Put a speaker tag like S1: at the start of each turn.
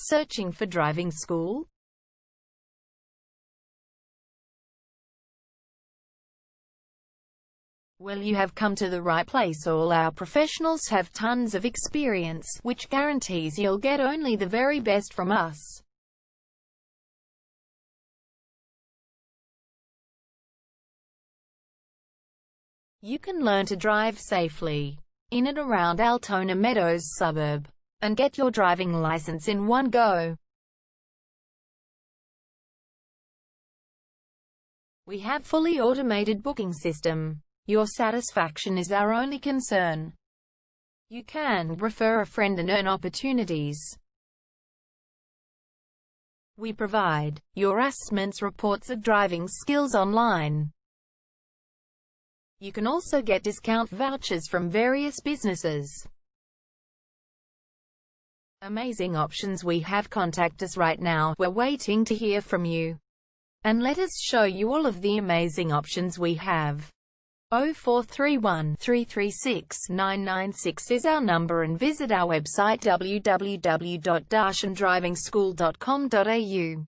S1: Searching for driving school? Well, you have come to the right place. All our professionals have tons of experience, which guarantees you'll get only the very best from us. You can learn to drive safely in and around Altona Meadows suburb, and get your driving license in one go. We have fully automated booking system. Your satisfaction is our only concern. You can refer a friend and earn opportunities. We provide your assessments reports of driving skills online. You can also get discount vouchers from various businesses. Amazing options we have. Contact us right now. We're waiting to hear from you. And let us show you all of the amazing options we have. 0431 336 996 is our number, and visit our website www.darshandrivingschool.com.au.